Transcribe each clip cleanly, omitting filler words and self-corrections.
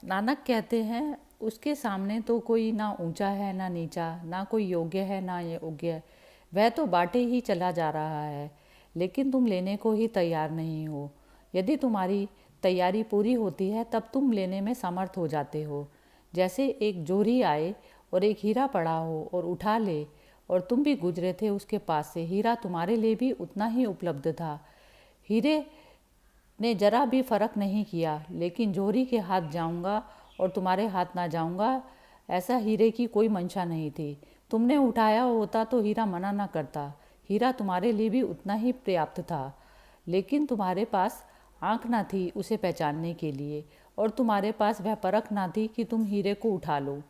नानक कहते हैं, उसके सामने तो कोई ना ऊंचा है ना नीचा, ना कोई योग्य है ना योग्य, वह तो बाटे ही चला जा रहा है, लेकिन तुम लेने को ही तैयार नहीं हो। यदि तुम्हारी तैयारी पूरी होती है तब तुम लेने में समर्थ हो जाते हो। जैसे एक जोरी आए और एक हीरा पड़ा हो और उठा ले, और तुम भी गुजरे थे उसके पास से, हीरा तुम्हारे लिए भी उतना ही उपलब्ध था। हीरे ने जरा भी फर्क नहीं किया, लेकिन जोहरी के हाथ जाऊंगा और तुम्हारे हाथ ना जाऊंगा, ऐसा हीरे की कोई मंशा नहीं थी। तुमने उठाया होता तो हीरा मना ना करता, हीरा तुम्हारे लिए भी उतना ही पर्याप्त था, लेकिन तुम्हारे पास आंख ना थी उसे पहचानने के लिए, और तुम्हारे पास वह परख ना थी कि तुम हीरे को उठा लो।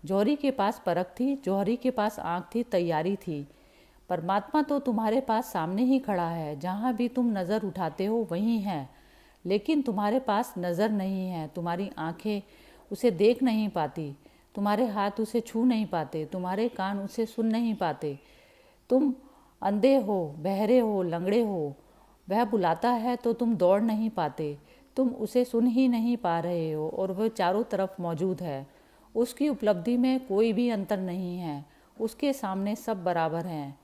जौहरी के पास परख थी, जौहरी के पास आंख थी, तैयारी थी। परमात्मा तो तुम्हारे पास सामने ही खड़ा है, जहाँ भी तुम नज़र उठाते हो वहीं है, लेकिन तुम्हारे पास नज़र नहीं है, तुम्हारी आंखें उसे देख नहीं पाती, तुम्हारे हाथ उसे छू नहीं पाते, तुम्हारे कान उसे सुन नहीं पाते। तुम अंधे हो, बहरे हो, लंगड़े हो, वह बुलाता है तो तुम दौड़ नहीं पाते, तुम उसे सुन ही नहीं पा रहे हो, और वह चारों तरफ मौजूद है। उसकी उपलब्धि में कोई भी अंतर नहीं है, उसके सामने सब बराबर हैं,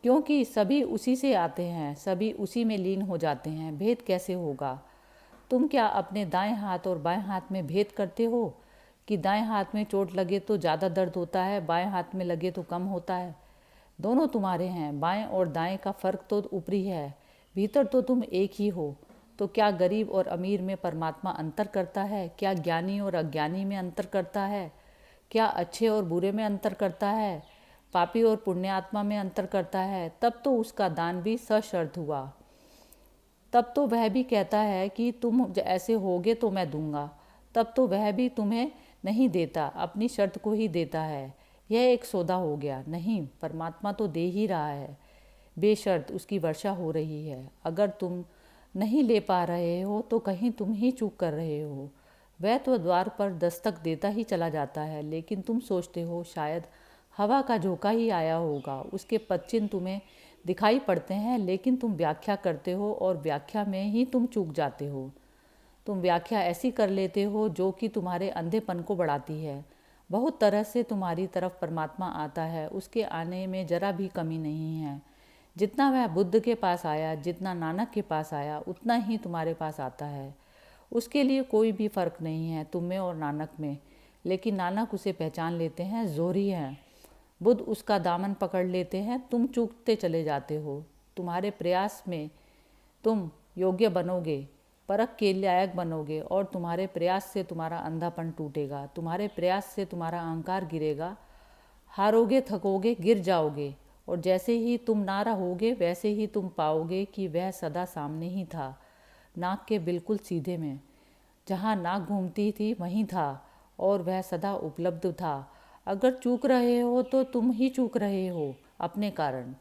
क्योंकि सभी उसी से आते हैं, सभी उसी में लीन हो जाते हैं। भेद कैसे होगा? तुम क्या अपने दाएं हाथ और बाएं हाथ में भेद करते हो कि दाएं हाथ में चोट लगे तो ज़्यादा दर्द होता है, बाएं हाथ में लगे तो कम होता है? दोनों तुम्हारे हैं, बाएं और दाएं का फ़र्क तो ऊपरी है, भीतर तो तुम एक ही हो। तो क्या गरीब और अमीर में परमात्मा अंतर करता है? क्या ज्ञानी और अज्ञानी में अंतर करता है? क्या अच्छे और बुरे में अंतर करता है? पापी और पुण्यात्मा में अंतर करता है? तब तो उसका दान भी सशर्त हुआ। तब तो वह भी कहता है कि तुम ऐसे होगे तो मैं दूंगा। तब तो वह भी तुम्हें नहीं देता, अपनी शर्त को ही देता है। यह एक सौदा हो गया। नहीं, परमात्मा तो दे ही रहा है, बेशर्त उसकी वर्षा हो रही है। अगर तुम नहीं ले पा रहे हो तो कहीं तुम ही चूक कर रहे हो। वह तो द्वार पर दस्तक देता ही चला जाता है, लेकिन तुम सोचते हो शायद हवा का झोंका ही आया होगा, उसके पदचिन्ह तुम्हें दिखाई पड़ते हैं, लेकिन तुम व्याख्या करते हो और व्याख्या में ही तुम चूक जाते हो। तुम व्याख्या ऐसी कर लेते हो जो कि तुम्हारे अंधेपन को बढ़ाती है। बहुत तरह से तुम्हारी तरफ परमात्मा आता है, उसके आने में जरा भी कमी नहीं है। जितना वह बुद्ध के पास आया, जितना नानक के पास आया, उतना ही तुम्हारे पास आता है। उसके लिए कोई भी फ़र्क नहीं है तुम में और नानक में, लेकिन नानक उसे पहचान लेते हैं, जोहरी हैं। बुद्ध उसका दामन पकड़ लेते हैं, तुम चूकते चले जाते हो। तुम्हारे प्रयास में तुम योग्य बनोगे, परख के लायक बनोगे, और तुम्हारे प्रयास से तुम्हारा अंधापन टूटेगा, तुम्हारे प्रयास से तुम्हारा अहंकार गिरेगा। हारोगे, थकोगे, गिर जाओगे, और जैसे ही तुम ना रहोगे वैसे ही तुम पाओगे कि वह सदा सामने ही था, नाक के बिल्कुल सीधे में। जहाँ नाक घूमती थी वहीं था, और वह सदा उपलब्ध था। अगर चूक रहे हो तो तुम ही चूक रहे हो अपने कारण।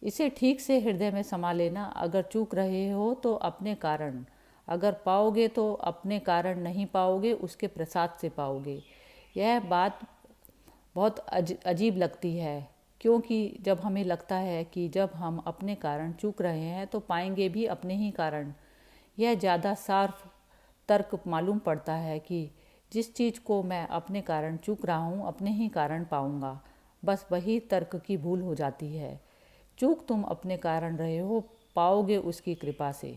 इसे ठीक से हृदय में समा लेना। अगर चूक रहे हो तो अपने कारण, अगर पाओगे तो अपने कारण नहीं पाओगे, उसके प्रसाद से पाओगे। यह बात बहुत अजीब लगती है, क्योंकि जब हमें लगता है कि जब हम अपने कारण चूक रहे हैं तो पाएंगे भी अपने ही कारण, यह ज़्यादा साफ तर्क मालूम पड़ता है कि जिस चीज़ को मैं अपने कारण चूक रहा हूँ अपने ही कारण पाऊँगा। बस वही तर्क की भूल हो जाती है। चूक तुम अपने कारण रहे हो, पाओगे उसकी कृपा से।